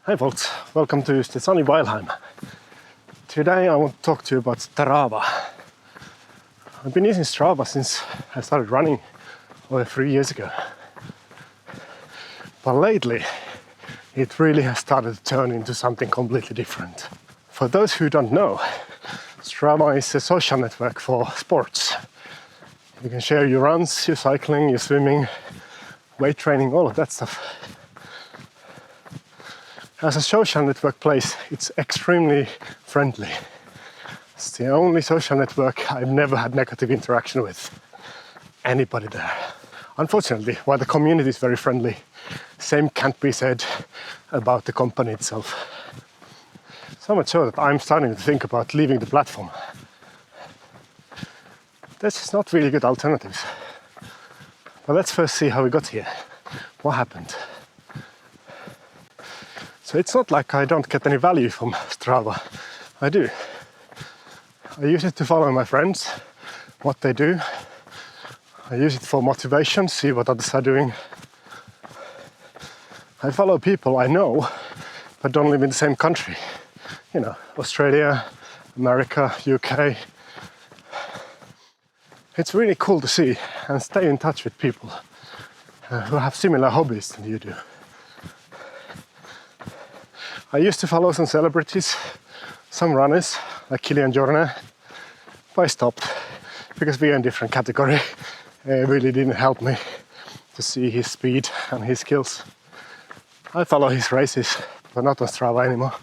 Hi folks, welcome to the sunny Weilheim. Today I want to talk to you about Strava. I've been using Strava since I started running over 3 years ago. But lately it really has started to turn into something completely different. For those who don't know, Strava is a social network for sports. You can share your runs, your cycling, your swimming, weight training, all of that stuff. As a social network place, it's extremely friendly. It's the only social network I've never had negative interaction with anybody there. Unfortunately, while the community is very friendly, same can't be said about the company itself. So much so that I'm starting to think about leaving the platform. There's just not really good alternatives. But let's first see how we got here. What happened? So it's not like I don't get any value from Strava. I do. I use it to follow my friends, what they do. I use it for motivation, see what others are doing. I follow people I know, but don't live in the same country. You know, Australia, America, UK. It's really cool to see and stay in touch with people who have similar hobbies than you do. I used to follow some celebrities, some runners like Kilian Jornet, but I stopped because we are in a different category. It really didn't help me to see his speed and his skills. I follow his races, but not on Strava anymore.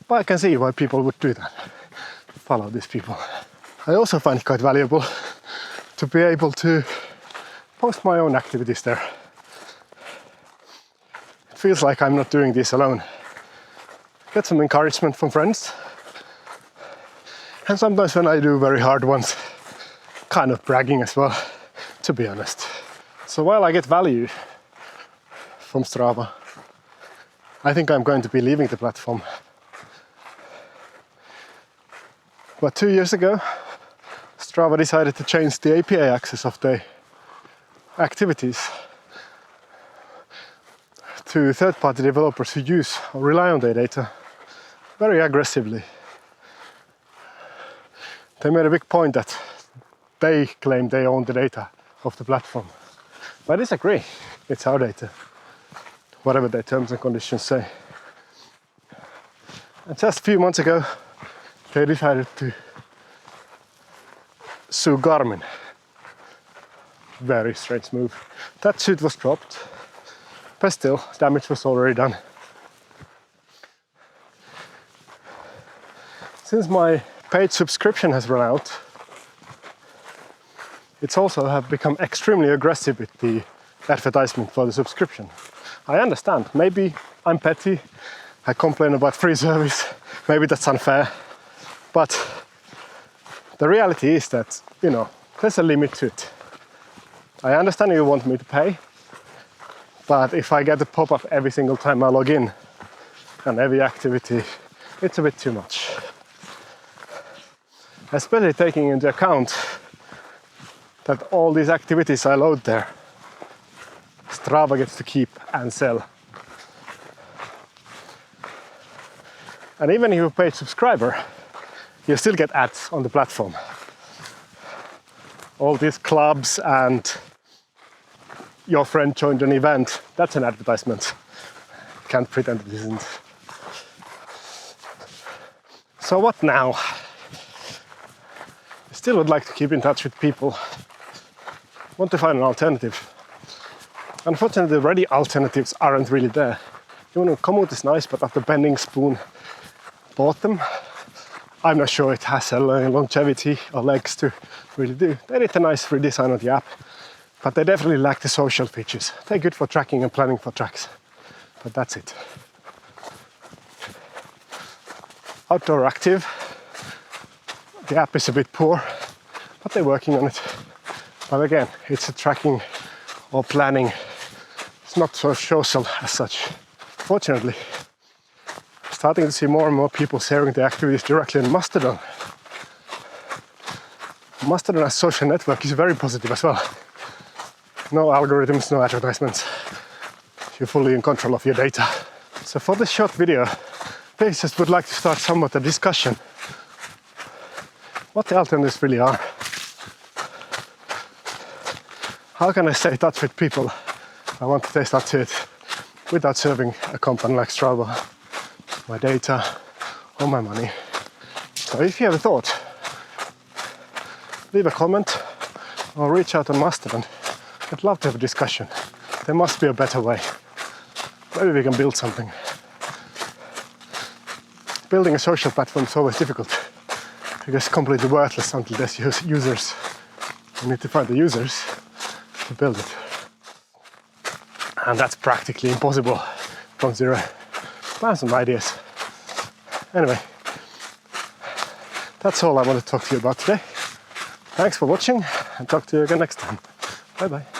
But I can see why people would do that, follow these people. I also find it quite valuable to be able to post my own activities there. It feels like I'm not doing this alone. Get some encouragement from friends. And sometimes when I do very hard ones, kind of bragging as well, to be honest. So while I get value from Strava, I think I'm going to be leaving the platform. But 2 years ago, Strava decided to change the API access of the activities to third-party developers who use or rely on their data very aggressively. They made a big point that they claim they own the data of the platform. But I disagree. It's our data, whatever their terms and conditions say. And just a few months ago, they decided to sue Garmin. Very strange move. That suit was dropped, but still, damage was already done. Since my paid subscription has run out, it's also have become extremely aggressive with the advertisement for the subscription. I understand, maybe I'm petty, I complain about free service, maybe that's unfair, but the reality is that, you know, there's a limit to it. I understand you want me to pay, but if I get a pop-up every single time I log in and every activity, it's a bit too much. Especially taking into account that all these activities I load there, Strava gets to keep and sell. And even if you're a paid subscriber, you still get ads on the platform. All these clubs and your friend joined an event, that's an advertisement. Can't pretend it isn't. So what now? Still would like to keep in touch with people. Want to find an alternative. Unfortunately, the ready alternatives aren't really there. You know, Komoot is nice, but after Bending Spoon bought them, I'm not sure it has a longevity or legs to really do. They did a nice redesign of the app, but they definitely lack the social features. They're good for tracking and planning for tracks, but that's it. Outdoor Active, the app is a bit poor, but they're working on it. But again, it's a tracking or planning. It's not so social as such. Fortunately, starting to see more and more people sharing the activities directly on Mastodon. Mastodon as social network is very positive as well. No algorithms, no advertisements. You're fully in control of your data. So for this short video, I just would like to start somewhat a discussion. What the alternatives really are. How can I stay in touch with people I want to stay in touch with without serving a company like Strava, my data, or my money? So if you have a thought, leave a comment or reach out on Mastodon. I'd love to have a discussion. There must be a better way. Maybe we can build something. Building a social platform is always difficult because it's completely worthless until there's users. You need to find the users to build it. And that's practically impossible from zero. I have some ideas. Anyway, that's all I want to talk to you about today. Thanks for watching and talk to you again next time. Bye bye.